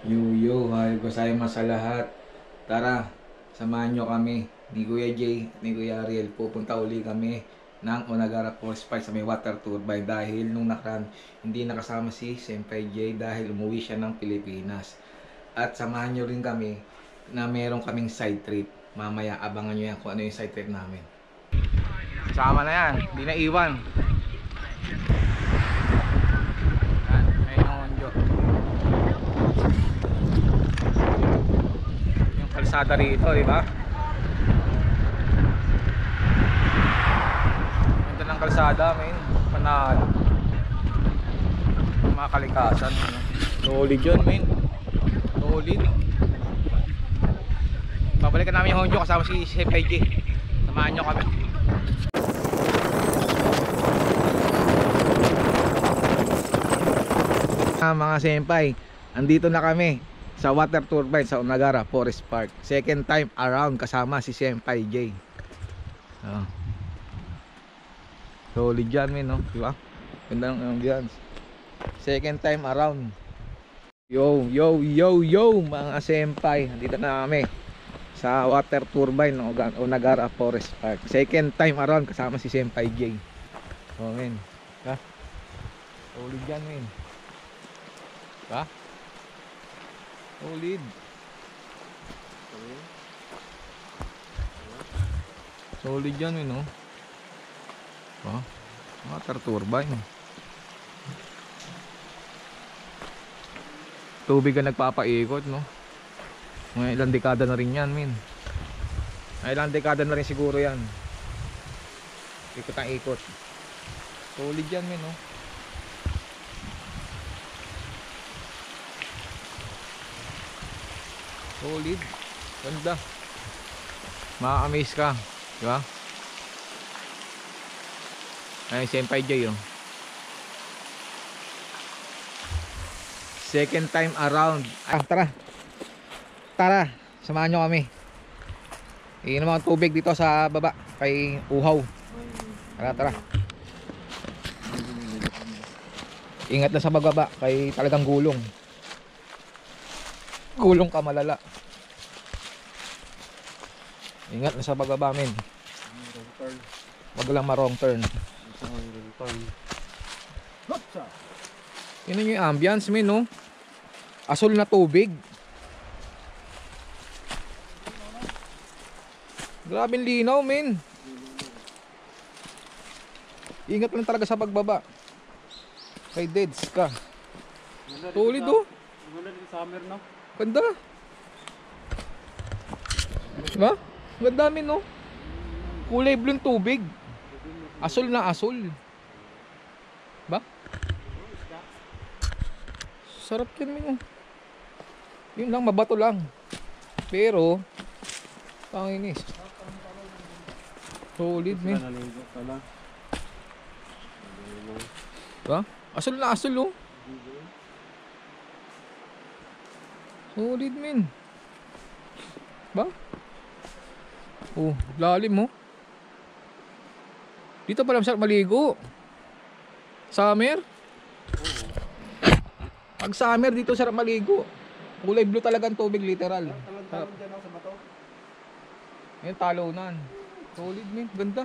Yo, hayop ko sa'yo sa lahat. Tara, samahan nyo kami ni Kuya Jay at ni Kuya Ariel. Pupunta uli kami ng Onagara Forest Park sa may water turbine dahil nung nakaraan hindi nakasama si Senpai Jay dahil umuwi siya ng Pilipinas. At samahan nyo rin kami na meron kaming side trip. Mamaya abangan nyo yan kung ano yung side trip namin. Sama na yan, hindi na iwan. Yan, ayun yung onjo. Kalsada rito, di ba? Ganda ng kalsada, men. Panalo. Mga kalikasan. Solid yun, men. Solid. Babalikan namin yung Honjo kasama si Senpai J. Samahan nyo kami. Mga senpai, andito na kami sa water turbine sa Onagara Forest Park. Second time around kasama si Senpai J. Solid dyan, men, no? Diba? Ganda ng ambience. Second time around. Yo mga senpai, andito na kami sa water turbine ng Onagara Forest Park. Second time around kasama si Senpai J. Oh, men. Ha? Solid dyan, men. Ha? Solid. Solid yan, no? Oh, water turbine. Tubig ang nagpapaikot, no? Mga ilang dekada na rin yan, min. Ilang dekada na rin siguro yan. Ikot ang ikot. Solid yan, min, no? Solid. Ganda. Ma-amaze ka, di ba? Ay, Senpai J, oh. Second time around. Tara. Tara, samahan nyo kami. Iinom ako tubig dito sa baba kay Uhaw. Tara. Ingat na sa bababa kay talagang gulong. Gulong ka malala. Ingat na sa pagbaba, men. Wag lang ma-wrong turn. Yun yung ambience, men, no? Asul na tubig. Grabing linaw, men. Ingat lang talaga sa pagbaba. Kay deads ka. Tulid, oh. Wala din summer, no? Ganda. Diba? Ganda, men, no? Kulay blue tubig. Asul na asul. Ba? Sarap yan, men, oh. Yun lang, mabato lang. Pero panginis. Solid, men. Diba? Asul na asul, oh. Solid, men. Ba? Oh, lalim, mo. Dito pala masarap maligo. Summer. Pag summer dito sarap maligo. Kulay blue talaga ang tubig, literal. Sarap. Ayan, talunan. Solid, men. Ganda.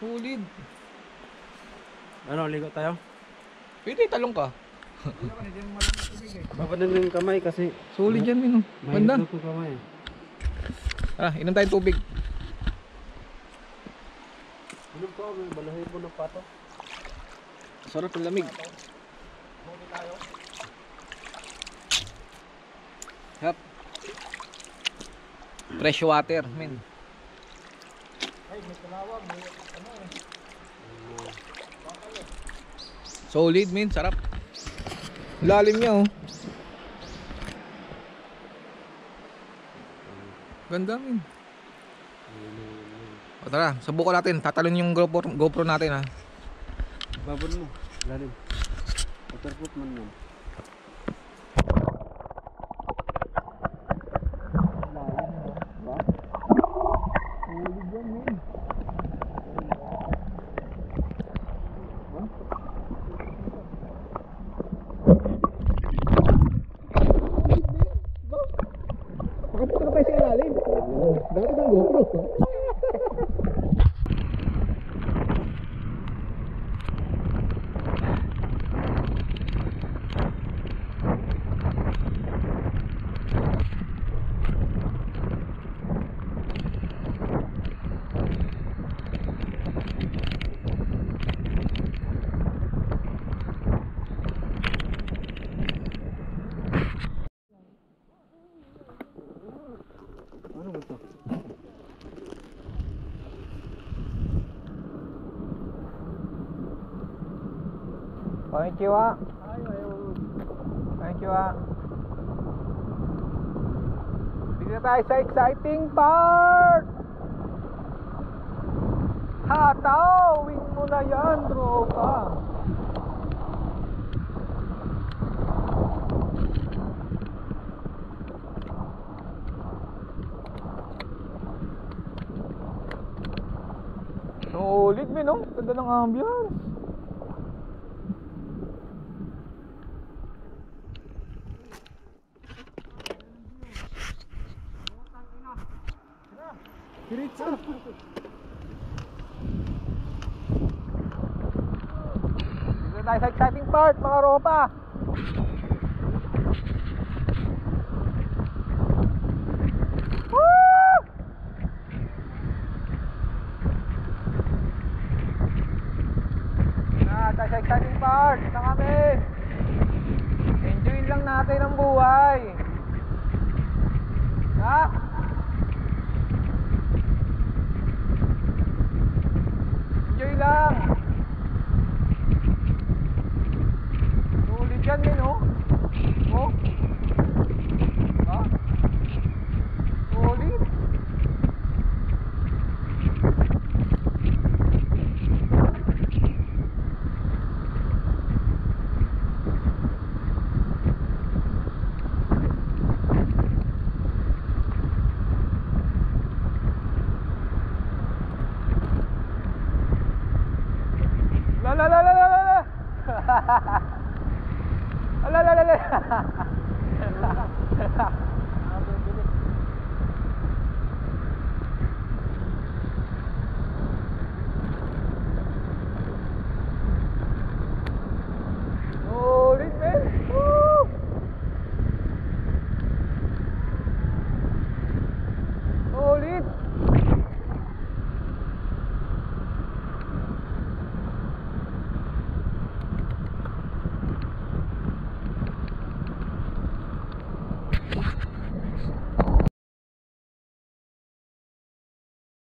Solid. Ano, ligo tayo? Pwede, talong ka. Babanan yung kamay kasi Solid yan, men, oh. Ganda. mahirap yung kamay. Inom tayo tubig. Inom ko, may balahin mo ng pato. Sarap ng lamig. Yup. Fresh water, men. Ay, may kalawag, may ano eh. Solid, men, sarap. Lalim niya, oh. Ganda, men. O tara, subukan natin. Tatalon yung GoPro natin, ha. Babon mo, lalim. Waterproof man yun. Konnichiwa. Konnichiwa. Dito na tayo sa exciting part. Hatawin mo na yan, tropa. Solid, men, no? Ganda ng ambience. Diretso. Dito tayo sa exciting part, mga ropa. Woo! Tayo sa exciting part na kami. Enjoy lang natin ang buhay. Ha? Enjoy lang. Sulit yan, men, oh. Oh. Ha? Sulit. La la la la la la. La la la la.